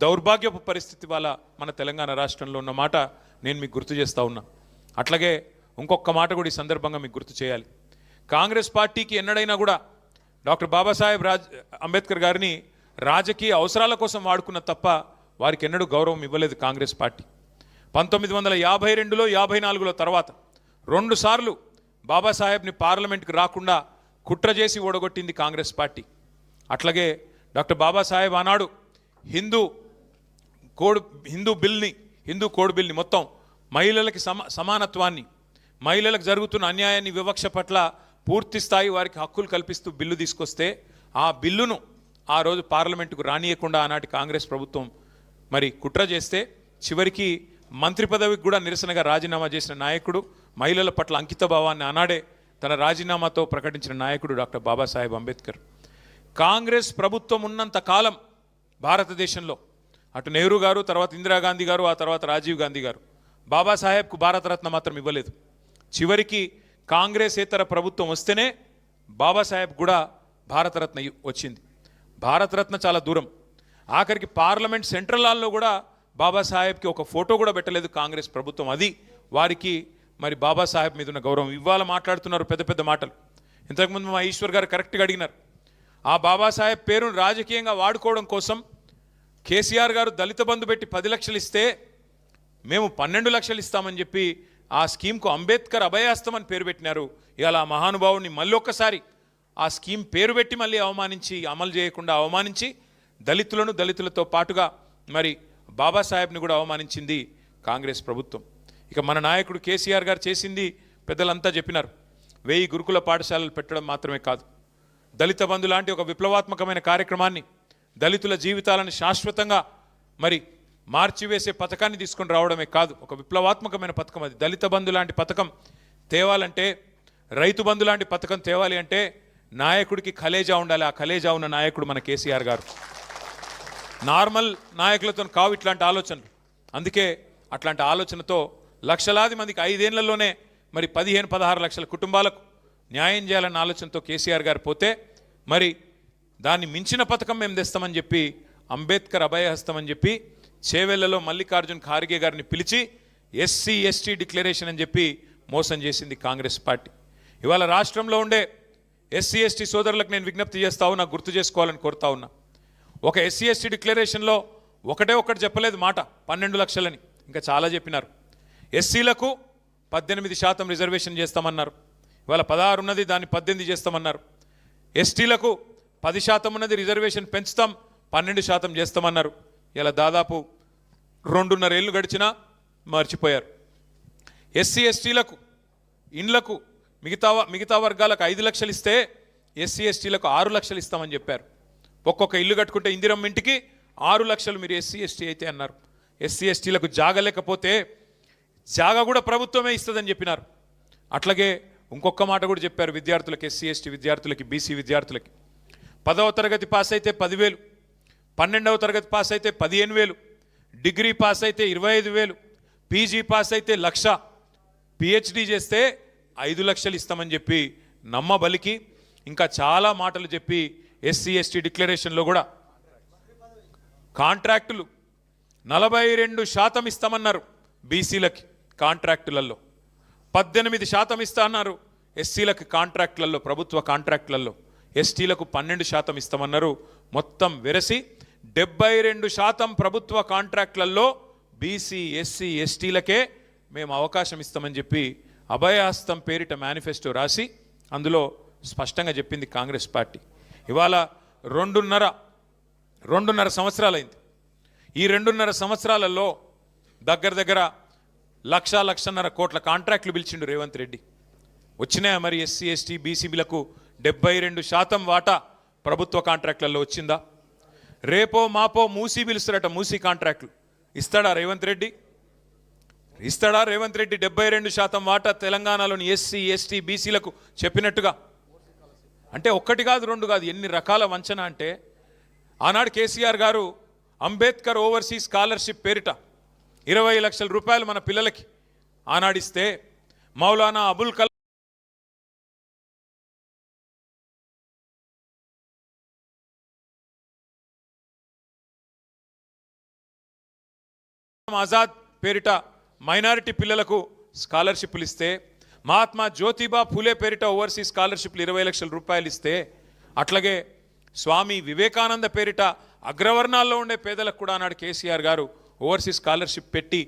దౌర్భాగ్యపు పరిస్థితి వల్ల మన తెలంగాణ రాష్ట్రంలో ఉన్న మాట నేను మీకు గుర్తు చేస్తా ఉన్నా. అట్లాగే ఇంకొక మాట కూడా ఈ సందర్భంగా మీకు గుర్తు చేయాలి. కాంగ్రెస్ పార్టీకి ఎన్నడైనా కూడా డాక్టర్ బాబాసాహెబ్ అంబేద్కర్ గారిని రాజకీయ అవసరాల కోసం వాడుకున్న తప్ప వారికి ఎన్నడూ గౌరవం ఇవ్వలేదు కాంగ్రెస్ పార్టీ. 1952లో 54లో తర్వాత 2 సార్లు బాబాసాహెబ్ని పార్లమెంట్కి రాకుండా కుట్ర చేసి ఓడగొట్టింది కాంగ్రెస్ పార్టీ. అట్లాగే డాక్టర్ బాబాసాహెబ్ ఆనాడు హిందూ కోడ్ బిల్ని మొత్తం మహిళలకి సమానత్వాన్ని, మహిళలకు జరుగుతున్న అన్యాయాన్ని, వివక్ష పట్ల పూర్తి స్థాయి వారికి హక్కులు కల్పిస్తూ బిల్లు తీసుకొస్తే ఆ బిల్లును ఆ రోజు పార్లమెంటుకు రానియకుండా ఆనాటి కాంగ్రెస్ ప్రభుత్వం మరి కుట్ర చేస్తే చివరికి మంత్రి పదవికి కూడా నిరసనగా రాజీనామా చేసిన నాయకుడు, మహిళల పట్ల అంకిత భావాన్ని ఆనాడే తన రాజీనామాతో ప్రకటించిన నాయకుడు డాక్టర్ బాబాసాహెబ్ అంబేద్కర్. కాంగ్రెస్ ప్రభుత్వం ఉన్నంత కాలం భారతదేశంలో అటు నెహ్రూ గారు, తర్వాత ఇందిరాగాంధీ గారు, ఆ తర్వాత రాజీవ్ గాంధీ గారు బాబాసాహెబ్కు భారతరత్న మాత్రం ఇవ్వలేదు. చివరికి కాంగ్రెసేతర ప్రభుత్వం వస్తేనే బాబాసాహెబ్ కూడా భారతరత్న వచ్చింది. భారతరత్న చాలా దూరం, ఆఖరికి పార్లమెంట్ సెంట్రల్ హాల్లో కూడా బాబాసాహెబ్కి ఒక ఫోటో కూడా పెట్టలేదు కాంగ్రెస్ ప్రభుత్వం. అది వారికి మరి బాబాసాహెబ్ మీద ఉన్న గౌరవం. ఇవాళ మాట్లాడుతున్నారు పెద్ద పెద్ద మాటలు. ఇంతకుముందు మా ఈశ్వర్ గారు కరెక్ట్గా అడిగినారు. ఆ బాబాసాహెబ్ పేరును రాజకీయంగా వాడుకోవడం కోసం కేసీఆర్ గారు దళిత బంధు పెట్టి 10 లక్షలు ఇస్తే మేము 12 లక్షలు ఇస్తామని చెప్పి ఆ స్కీమ్కు అంబేద్కర్ అభయాస్తం అని పేరు పెట్టినారు. ఇవాళ ఆ మహానుభావుని మళ్ళీ ఒక్కసారి ఆ స్కీమ్ పేరు పెట్టి మళ్ళీ అవమానించి, అమలు చేయకుండా అవమానించి దళితులతో పాటుగా మరి బాబాసాహెబ్ని కూడా అవమానించింది కాంగ్రెస్ ప్రభుత్వం. ఇక మన నాయకుడు కేసీఆర్ గారు చేసింది పెద్దలంతా చెప్పినారు. 1000 గురుకుల పాఠశాలలు పెట్టడం మాత్రమే కాదు, దళిత బంధు లాంటి ఒక విప్లవాత్మకమైన కార్యక్రమాన్ని, దళితుల జీవితాలను శాశ్వతంగా మరి మార్చివేసే పథకాన్ని తీసుకొని రావడమే కాదు, ఒక విప్లవాత్మకమైన పథకం అది. దళిత బంధు లాంటి పథకం తేవాలంటే, రైతు బంధు లాంటి పథకం తేవాలి అంటే నాయకుడికి కలేజా ఉండాలి. ఆ కలేజా ఉన్న నాయకుడు మన కేసీఆర్ గారు. నార్మల్ నాయకులతో కావు ఇట్లాంటి ఆలోచనలు. అందుకే అట్లాంటి ఆలోచనతో లక్షలాది మందికి 5 ఏళ్లలోనే మరి 15-16 లక్షల కుటుంబాలకు న్యాయం చేయాలన్న ఆలోచనతో కేసీఆర్ గారు పోతే మరి దాన్ని మించిన పథకం మేము తెస్తామని చెప్పి అంబేద్కర్ అభయహస్తం అని చెప్పి చేవెళ్లలో మల్లికార్జున్ ఖార్గే గారిని పిలిచి SC/ST డిక్లరేషన్ అని చెప్పి మోసం చేసింది కాంగ్రెస్ పార్టీ. ఇవాళ రాష్ట్రంలో ఉండే SC/ST సోదరులకు నేను విజ్ఞప్తి చేస్తా ఉన్నా, గుర్తు చేసుకోవాలని కోరుతా ఉన్నా. ఒక SC/ST డిక్లరేషన్లో ఒకటి చెప్పలేదు మాట 12 లక్షలని, ఇంకా చాలా చెప్పినారు. ఎస్సీలకు 18% రిజర్వేషన్ చేస్తామన్నారు. ఇవాళ 16 ఉన్నది, దాన్ని 18 చేస్తామన్నారు. ఎస్టీలకు 10% ఉన్నది, రిజర్వేషన్ పెంచుతాం 12% చేస్తామన్నారు. ఇలా దాదాపు 2.5 ఏళ్ళు గడిచినా మర్చిపోయారు. SC/STలకు ఇండ్లకు మిగతా వర్గాలకు 5 లక్షలు ఇస్తే SC/STలకు 6 లక్షలు ఇస్తామని చెప్పారు. ఒక్కొక్క ఇల్లు కట్టుకుంటే ఇందిరమ్మ ఇంటికి 6 లక్షలు మీరు SC/ST అయితే అన్నారు. SC/STలకు జాగ లేకపోతే జాగ కూడా ప్రభుత్వమే ఇస్తుందని చెప్పినారు. అట్లాగే ఇంకొక మాట కూడా చెప్పారు విద్యార్థులకు, SC/ST విద్యార్థులకి, BC విద్యార్థులకి 10వ తరగతి పాస్ అయితే 10,000, 12వ తరగతి పాస్ అయితే 15,000, డిగ్రీ పాస్ అయితే 25,000, PG పాస్ అయితే 1,00,000, PhD చేస్తే 5 లక్షలు ఇస్తామని చెప్పి నమ్మబలికి ఇంకా చాలా మాటలు చెప్పి SC/ST డిక్లరేషన్లో కూడా కాంట్రాక్టులు 42% ఇస్తామన్నారు. బీసీలకి కాంట్రాక్టులలో 18% ఇస్తా అన్నారు. ఎస్సీలకు కాంట్రాక్టులలో, ప్రభుత్వ కాంట్రాక్టులలో, STలకు 12% ఇస్తామన్నారు. మొత్తం వెరసి 72% ప్రభుత్వ కాంట్రాక్టులలో BC, SC, STలకే మేము అవకాశం ఇస్తామని చెప్పి అభయహస్తం పేరిట మేనిఫెస్టో రాసి అందులో స్పష్టంగా చెప్పింది కాంగ్రెస్ పార్టీ. ఇవాళ 2.5 సంవత్సరాలైంది. ఈ 2.5 సంవత్సరాలలో దగ్గర 1,00,00,000 కోట్ల కాంట్రాక్టులు పిలిచిండు రేవంత్ రెడ్డి. వచ్చినాయా మరి SC, ST, BCలకు 72% వాటా ప్రభుత్వ కాంట్రాక్టులలో వచ్చిందా? రేపో మాపో మూసీ పిలుస్తారట, మూసీ కాంట్రాక్టులు ఇస్తాడా రేవంత్ రెడ్డి? 72% వాటా తెలంగాణలోని SC, ST, BCలకు చెప్పినట్టుగా. అంటే 1 కాదు 2 కాదు, ఎన్ని రకాల వంచన అంటే ఆనాడు కేసీఆర్ గారు అంబేద్కర్ ఓవర్సీస్ స్కాలర్షిప్ పేరిట 20 లక్షల రూపాయలు మన పిల్లలకి ఆనాడిస్తే మౌలానా అబుల్ కలాం ఆజాద్ పేరిట మైనారిటీ పిల్లలకు స్కాలర్షిప్లు ఇస్తే, మహాత్మా జ్యోతిబా ఫూలే పేరిట ఓవర్సీస్ స్కాలర్షిప్లు 20 లక్షల రూపాయలు ఇస్తే, అట్లాగే స్వామి వివేకానంద పేరిట అగ్రవర్ణాల్లో ఉండే పేదలకు కూడా ఆనాడు కేసీఆర్ గారు ఓవర్సీస్ స్కాలర్షిప్ పెట్టి